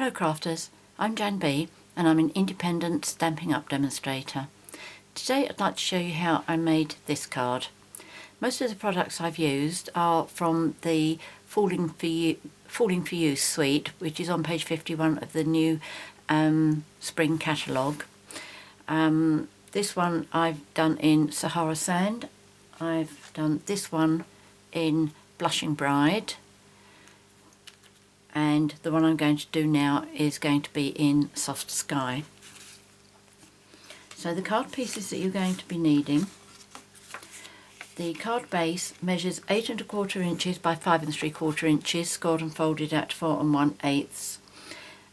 Hello crafters, I'm JanB and I'm an independent Stampin' Up demonstrator. Today I'd like to show you how I made this card. Most of the products I've used are from the Falling for You suite, which is on page 51 of the new spring catalogue. This one I've done in Sahara Sand. I've done this one in Blushing Bride. And the one I'm going to do now is going to be in Soft Sky. So the card pieces that you're going to be needing. The card base measures 8 1/4 inches by 5 3/4 inches, scored and folded at 4 1/8,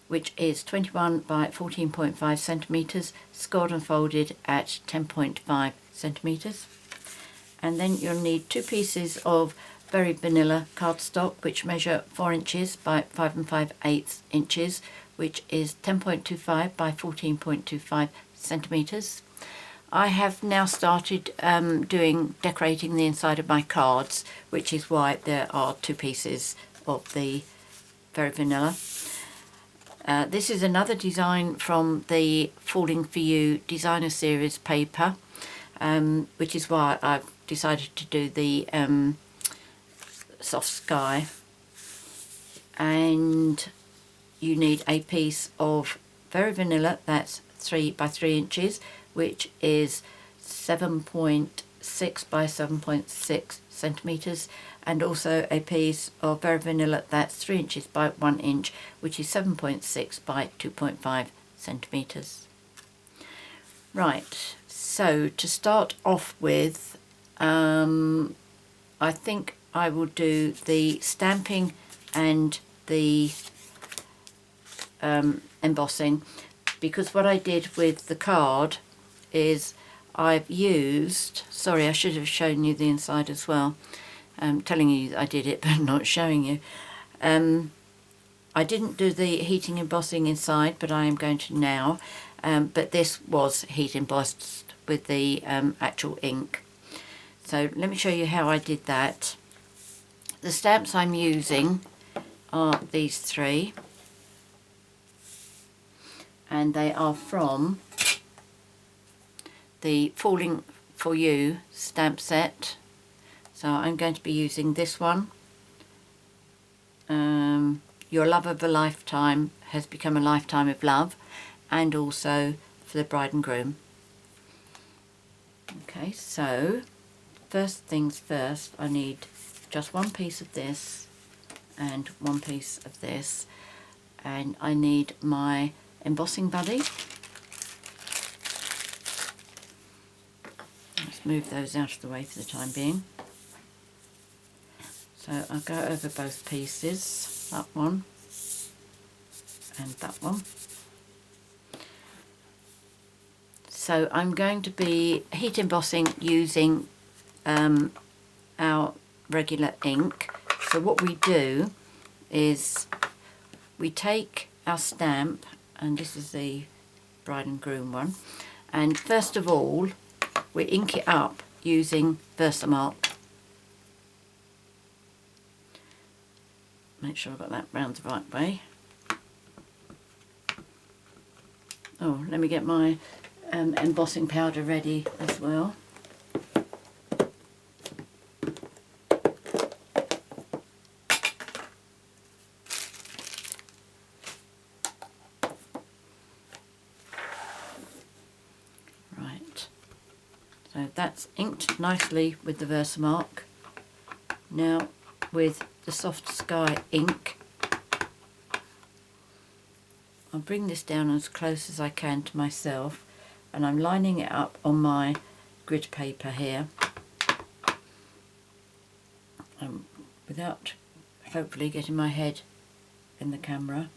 which is 21 by 14.5 centimetres, scored and folded at 10.5 centimetres. And then you'll need 2 pieces of very vanilla cardstock, which measure 4 inches by 5 5/8 inches, which is 10.25 by 14.25 centimetres. I have now started decorating the inside of my cards, which is why there are 2 pieces of the very vanilla. This is another design from the Falling for You designer series paper, which is why I've decided to do the Soft Sky. And you need a piece of very vanilla, that's 3 by 3 inches, which is 7.6 by 7.6 centimetres, and also a piece of very vanilla that's 3 inches by 1 inch, which is 7.6 by 2.5 centimetres. Right, so to start off with, I think I will do the stamping and the embossing, because what I did with the card is I've used, sorry, I should have shown you the inside as well. I'm telling you I did it but not showing you. I didn't do the heating embossing inside, but I am going to now. But this was heat embossed with the actual ink. So let me show you how I did that. The stamps I'm using are these 3, and they are from the Falling for You stamp set. So I'm going to be using this one. Your love of a lifetime has become a lifetime of love, and also for the bride and groom. Okay, so first things first, I need just 1 piece of this and 1 piece of this, and I need my embossing buddy. Let's move those out of the way for the time being. So I'll go over both pieces, that one and that one. So I'm going to be heat embossing using our regular ink. So what we do is we take our stamp, and this is the bride and groom one, and first of all we ink it up using Versamark. Make sure I've got that round the right way. Oh, let me get my embossing powder ready as well. Right, so that's inked nicely with the Versamark. Now with the Soft Sky ink, I'll bring this down as close as I can to myself, and I'm lining it up on my grid paper here, without hopefully getting my head in the camera.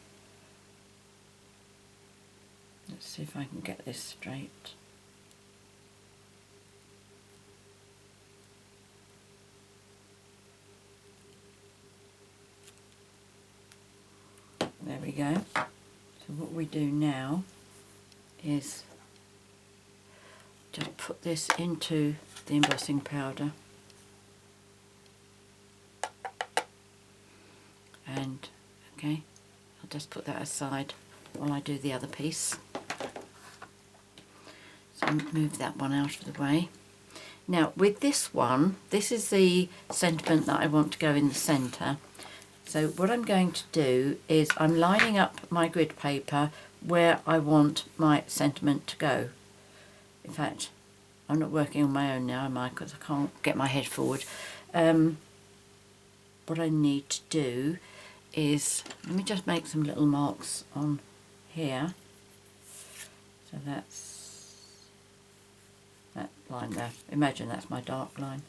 Let's see if I can get this straight. There we go. So what we do now is just put this into the embossing powder, and okay, I'll just put that aside while I do the other piece. So move that one out of the way. Now with this one, this is the sentiment that I want to go in the centre. So what I'm going to do is I'm lining up my grid paper where I want my sentiment to go. In fact, I'm not working on my own now, am I? Because I can't get my head forward. What I need to do is, let me just make some little marks on here. So that's that line there. Imagine that's my dark line.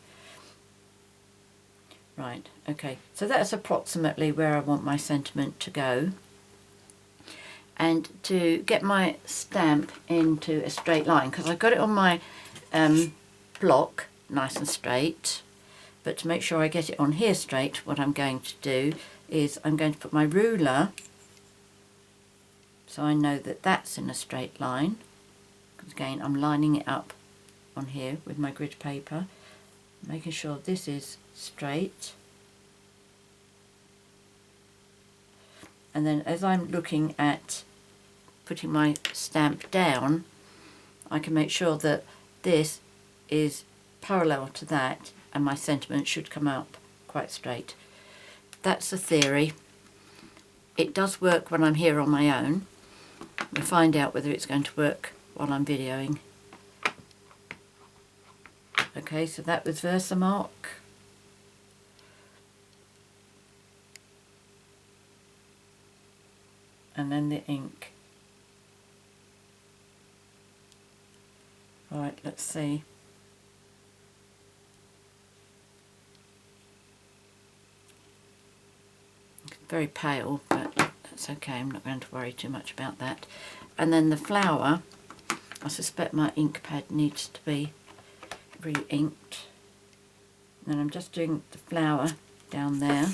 Right, okay, so that's approximately where I want my sentiment to go. And to get my stamp into a straight line, because I've got it on my block nice and straight, but to make sure I get it on here straight, what I'm going to do is I'm going to put my ruler so I know that that's in a straight line, because again I'm lining it up on here with my grid paper, making sure this is straight. And then as I'm looking at putting my stamp down, I can make sure that this is parallel to that and my sentiment should come up quite straight. That's the theory. It does work when I'm here on my own. We'll find out whether it's going to work while I'm videoing. Okay, so that was Versamark. And then the ink. Right, let's see. It's very pale, but that's okay. I'm not going to worry too much about that. And then the flower, I suspect my ink pad needs to be re-inked. And then I'm just doing the flower down there,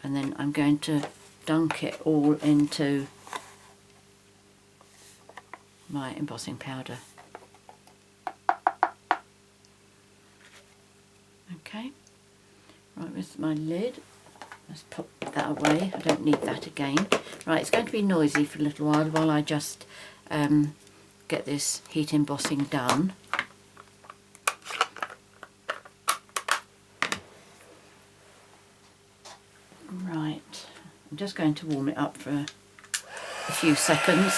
and then I'm going to dunk it all into my embossing powder. Okay, right, with my lid, let's put that away, I don't need that again. Right, it's going to be noisy for a little while I just get this heat embossing done. Right, I'm just going to warm it up for a few seconds.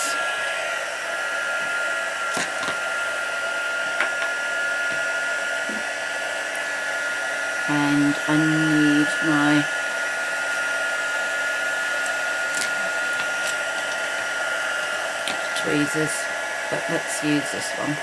And I need my tweezers, but let's use this one.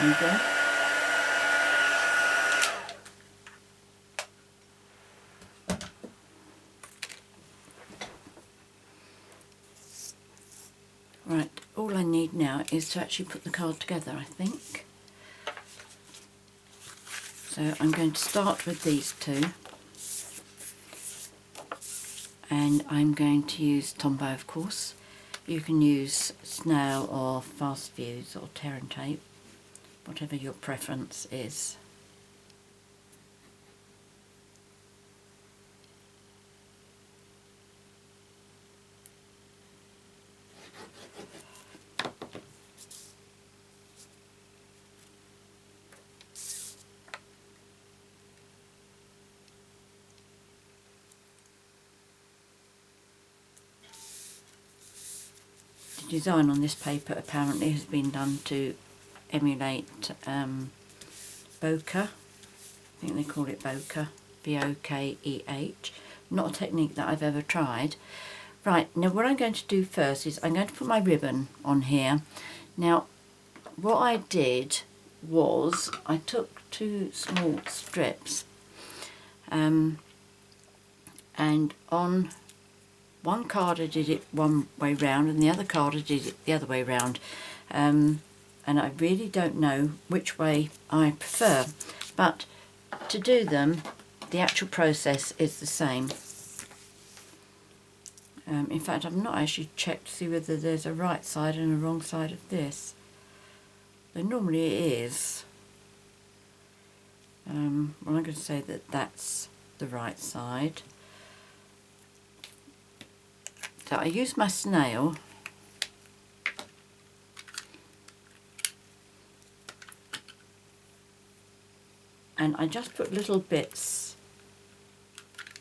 Okay. Right, all I need now is to actually put the card together, I think. So I'm going to start with these two, and I'm going to use Tombow, of course. You can use snail or fast fuse or tear and tape, whatever your preference is. The design on this paper apparently has been done to emulate bokeh. I think they call it bokeh, B-O-K-E-H. Not a technique that I've ever tried, Right, now what I'm going to do first is I'm going to put my ribbon on here. Now what I did was I took 2 small strips and on one card I did it one way round and the other card I did it the other way round, and I really don't know which way I prefer, but to do them the actual process is the same. In fact, I've not actually checked to see whether there's a right side and a wrong side of this. There normally is. Well, I'm going to say that that's the right side. So I use my snail and I just put little bits.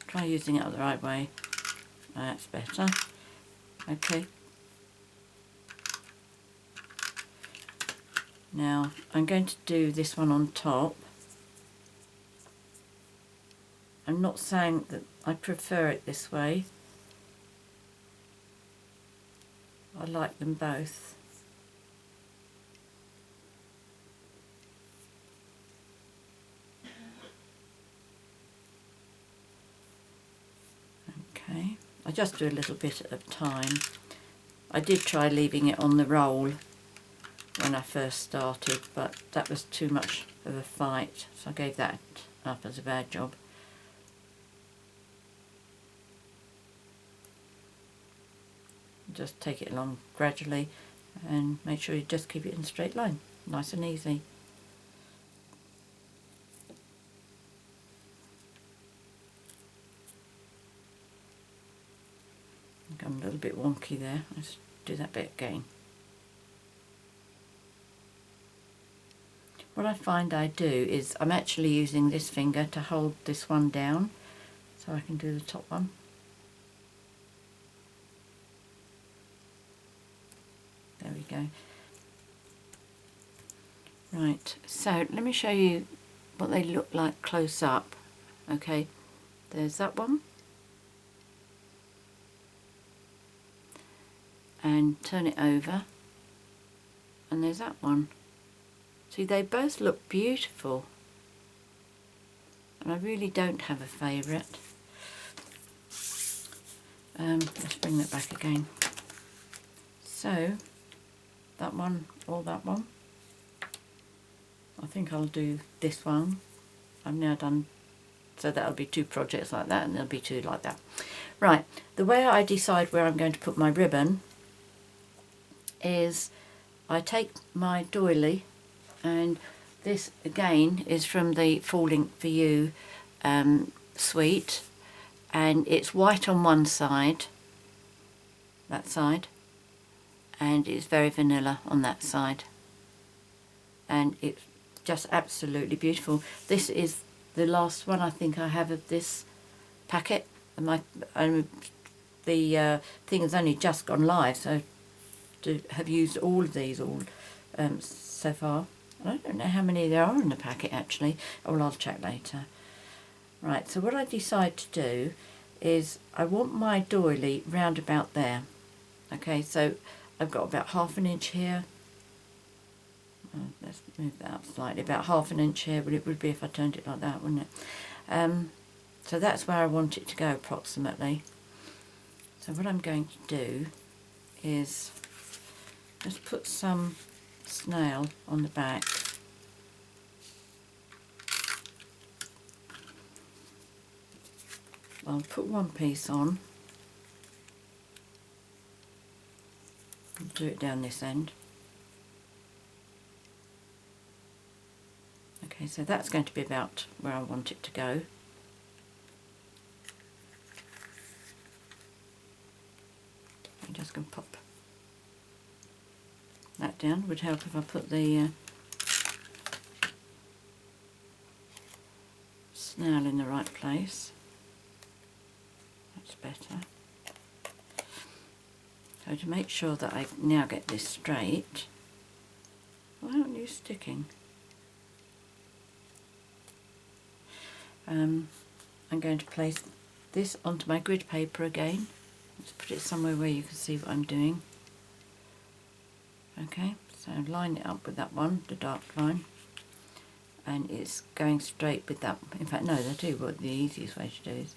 Try using it the right way. That's better. Okay. Now I'm going to do this one on top. I'm not saying that I prefer it this way. I like them both. Okay, I just do a little bit at a time. I did try leaving it on the roll when I first started, but that was too much of a fight, so I gave that up as a bad job. Just take it along gradually and make sure you just keep it in a straight line, nice and easy. I've gone a little bit wonky there, let's do that bit again. What I find I do is I'm actually using this finger to hold this one down so I can do the top one. There we go. Right, so let me show you what they look like close up. Okay, there's that one. And turn it over. And there's that one. See, they both look beautiful. And I really don't have a favourite. Let's bring that back again. So, that one or that one. I think I'll do this one. I've now done, so that'll be 2 projects like that and there'll be 2 like that. Right, the way I decide where I'm going to put my ribbon is I take my doily, and this again is from the Falling For You suite, and it's white on one side, that side, and it's very vanilla on that side, and it's just absolutely beautiful. This is the last one I think I have of this packet, and the thing has only just gone live, so to have used all of these so far. I don't know how many there are in the packet actually. Oh, well, I'll check later. Right, so what I decide to do is I want my doily round about there. Okay, so I've got about 1/2 inch here. Let's move that up slightly, about 1/2 inch here, but it would be if I turned it like that, wouldn't it? So that's where I want it to go approximately. So what I'm going to do is just put some snail on the back. I'll put one piece on, do it down this end. Okay, so that's going to be about where I want it to go. I'm just going to pop that down. Would help if I put the snail in the right place. That's better. So to make sure that I now get this straight, why aren't you sticking? I'm going to place this onto my grid paper again. Let's put it somewhere where you can see what I'm doing. Okay, so line it up with that one, the dark line, and it's going straight with that. In fact, no, I do what the easiest way to do is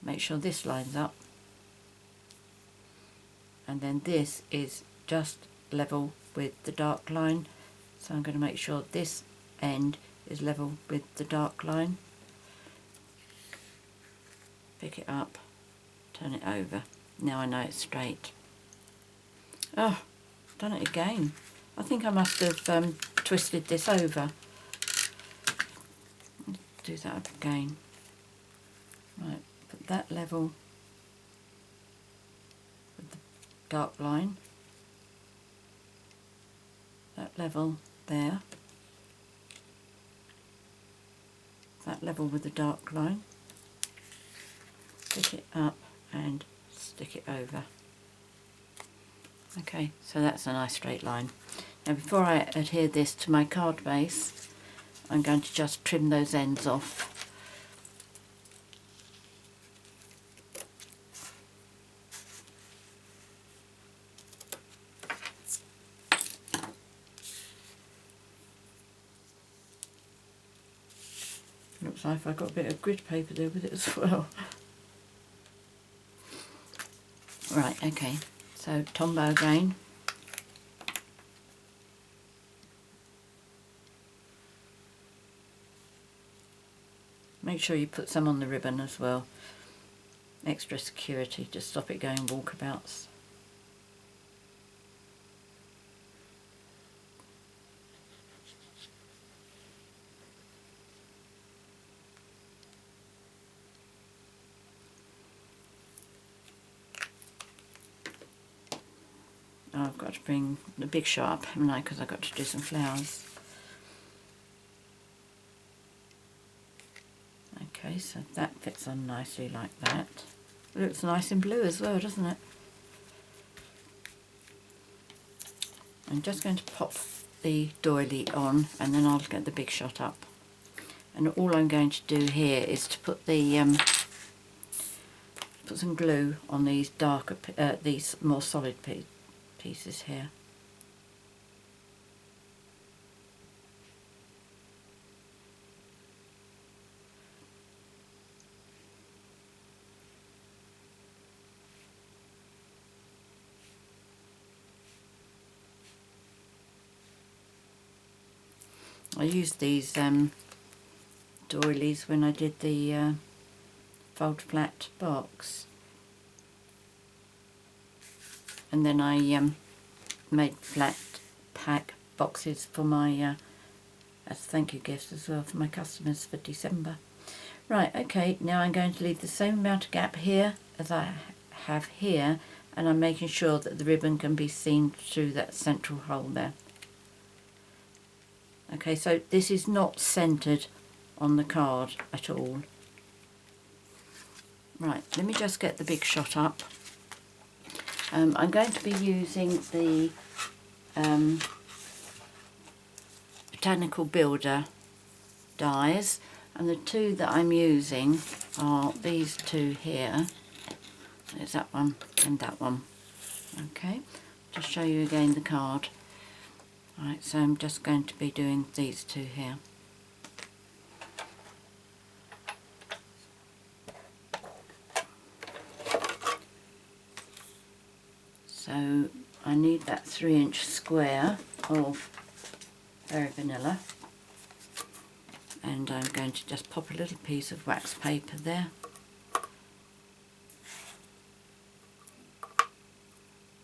make sure this lines up, and then this is just level with the dark line. So I'm going to make sure this end is level with the dark line. Pick it up, turn it over. Now I know it's straight. Oh, done it again. I think I must have twisted this over. Let's do that up again. Right, put that level with the dark line. That level there. That level with the dark line. Pick it up and stick it over. Okay, so that's a nice straight line. Now before I adhere this to my card base, I'm going to just trim those ends off. Looks like I've got a bit of grid paper there with it as well. Right, okay, so Tombow again. Make sure you put some on the ribbon as well. Extra security to stop it going walkabouts. Oh, I've got to bring the big shot up, haven't I, because I've got to do some flowers. Okay, so that fits on nicely like that. It looks nice in blue as well, doesn't it? I'm just going to pop the doily on and then I'll get the big shot up. And all I'm going to do here is to put the put some glue on these darker, these more solid pieces here. I used these doilies when I did the fold flat box, and then I made flat pack boxes for my as thank you gifts as well for my customers for December. Right, okay, now I'm going to leave the same amount of gap here as I have here, and I'm making sure that the ribbon can be seen through that central hole there. Okay, so this is not centred on the card at all. Right, let me just get the big shot up. I'm going to be using the Botanical Builder dies, and the two that I'm using are these two here. There's that one and that one. Okay, just show you again the card. Right, so I'm just going to be doing these two here. So I need that 3-inch square of Berry Vanilla, and I'm going to just pop a little piece of wax paper there.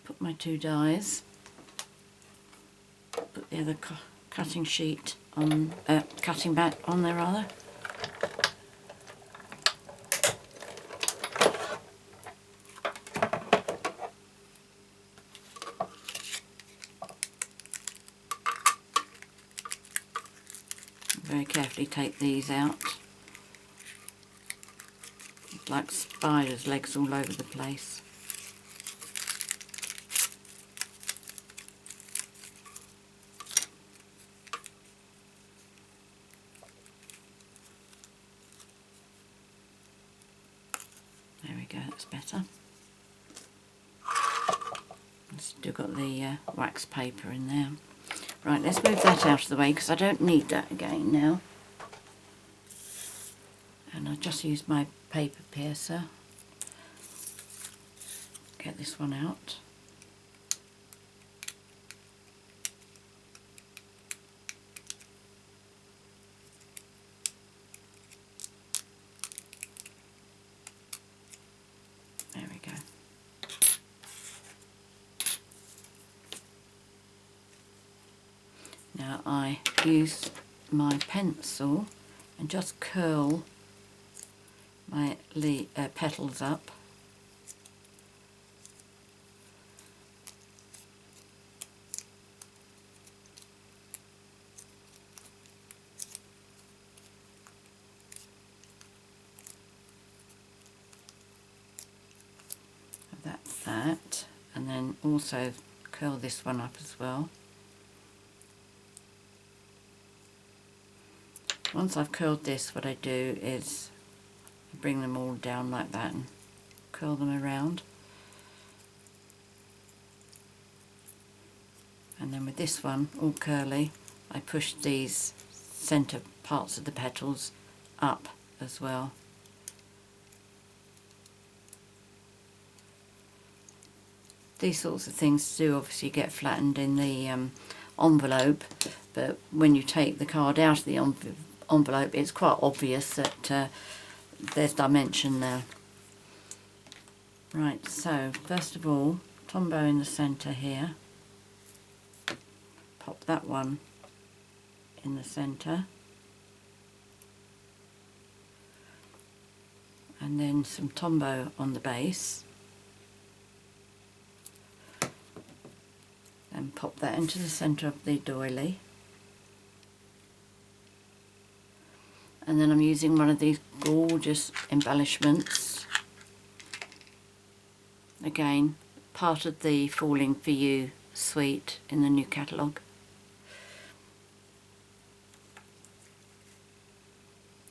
Put my two dies. Put the other cutting sheet on, cutting back on there rather. Very carefully take these out. It's like spiders' legs all over the place. There we go, that's better. Still got the wax paper in there. Right, let's move that out of the way because I don't need that again now. And I'll just use my paper piercer. Get this one out. There we go. Now I use my pencil and just curl my petals up. That's that, and then also curl this one up as well. Once I've curled this, what I do is bring them all down like that and curl them around. And then with this one, all curly, I push these centre parts of the petals up as well. These sorts of things do obviously get flattened in the envelope, but when you take the card out of the envelope, it's quite obvious that there's dimension there. Right, so first of all, Tombow in the centre here. Pop that one in the centre. And then some Tombow on the base. And pop that into the centre of the doily. And then I'm using one of these gorgeous embellishments. Again, part of the Falling For You suite in the new catalogue.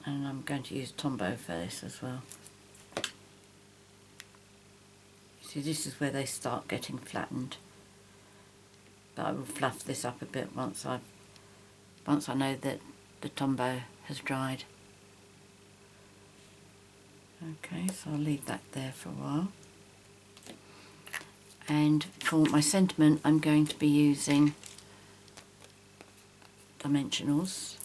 And I'm going to use Tombow for this as well. See, this is where they start getting flattened. But I will fluff this up a bit once I know that the Tombow has dried. Okay, so I'll leave that there for a while. And for my sentiment, I'm going to be using dimensionals.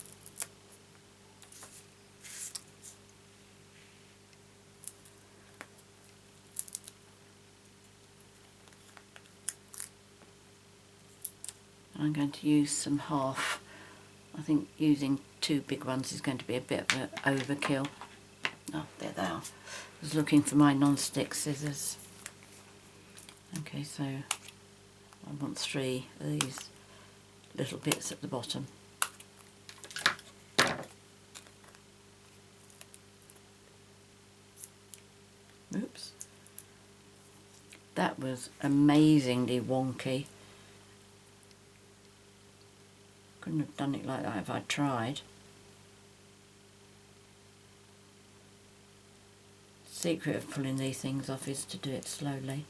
I'm going to use some half. I think using two big ones is going to be a bit of an overkill. Oh, there they are. I was looking for my non-stick scissors. Okay, so I want 3 of these little bits at the bottom. Oops. That was amazingly wonky. Couldn't have done it like that if I'd tried. Secret of pulling these things off is to do it slowly.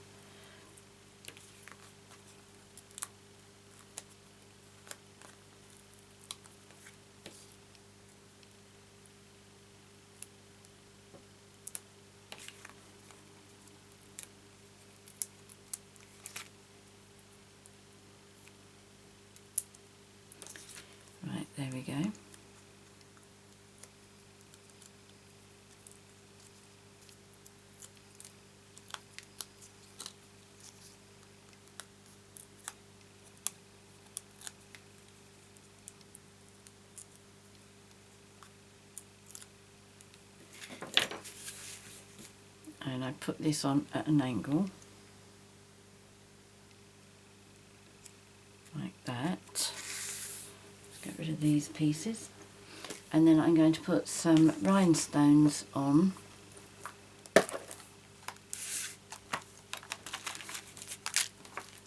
Right, there we go. And I put this on at an angle, like that. Let's get rid of these pieces. And then I'm going to put some rhinestones on.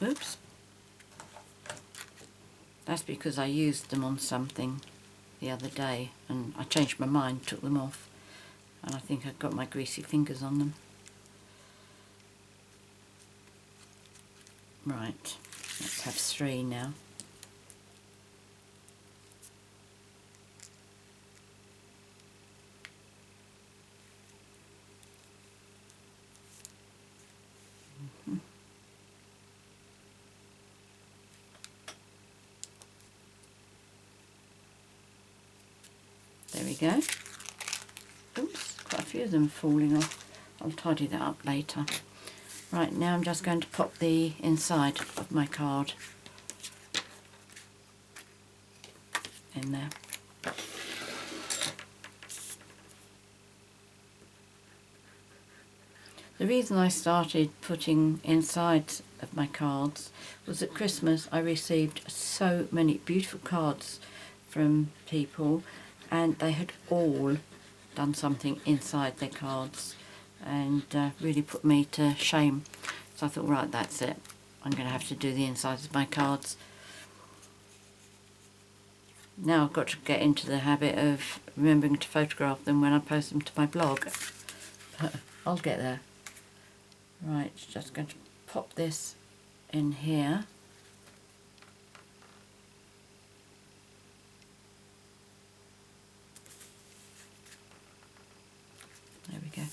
Oops. That's because I used them on something the other day and I changed my mind, took them off, and I think I've got my greasy fingers on them. Right, let's have 3 now. There we go. Oops, quite a few of them falling off. I'll tidy that up later. Right, now I'm just going to pop the inside of my card in there. The reason I started putting inside of my cards was at Christmas I received so many beautiful cards from people, and they had all done something inside their cards, and really put me to shame. So I thought, right, that's it. I'm going to have to do the insides of my cards. Now I've got to get into the habit of remembering to photograph them when I post them to my blog. But I'll get there. Right, just going to pop this in here. There we go.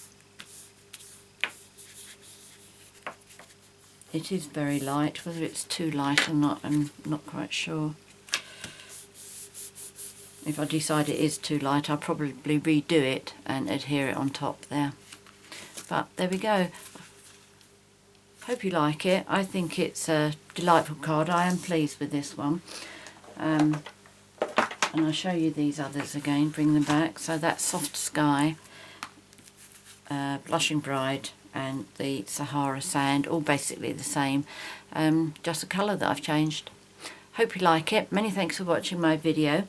It is very light. Whether it's too light or not, I'm not quite sure. If I decide it is too light, I'll probably redo it and adhere it on top there. But there we go. Hope you like it. I think it's a delightful card. I am pleased with this one. And I'll show you these others again, bring them back. So that's Soft Sky, Blushing Bride, and the Sahara Sand, all basically the same, just a colour that I've changed. Hope you like it. Many thanks for watching my video.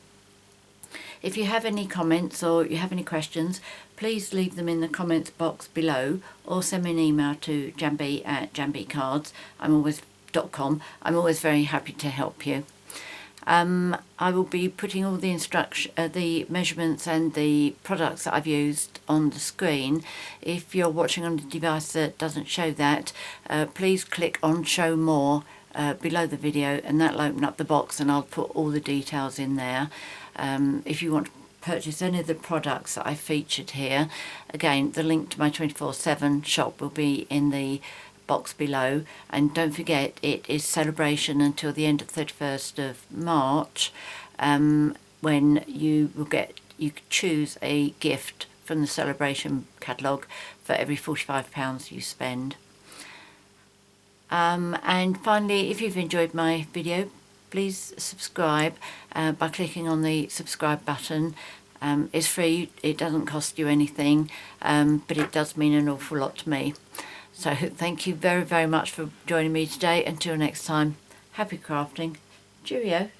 If you have any comments or you have any questions, please leave them in the comments box below, or send me an email to janb@janbcards.com. I'm always very happy to help you. I will be putting all the the measurements and the products that I've used on the screen. If you're watching on a device that doesn't show that, please click on Show More below the video, and that'll open up the box, and I'll put all the details in there. If you want to purchase any of the products that I featured here, again, the link to my 24/7 shop will be in the box below. And don't forget, it is Sale-a-bration until the end of 31st of March, when you can choose a gift from the Sale-a-bration catalogue for every £45 you spend. And finally, if you've enjoyed my video, please subscribe by clicking on the subscribe button. It's free, it doesn't cost you anything, but it does mean an awful lot to me. So thank you very, very much for joining me today. Until next time, happy crafting. Cheerio.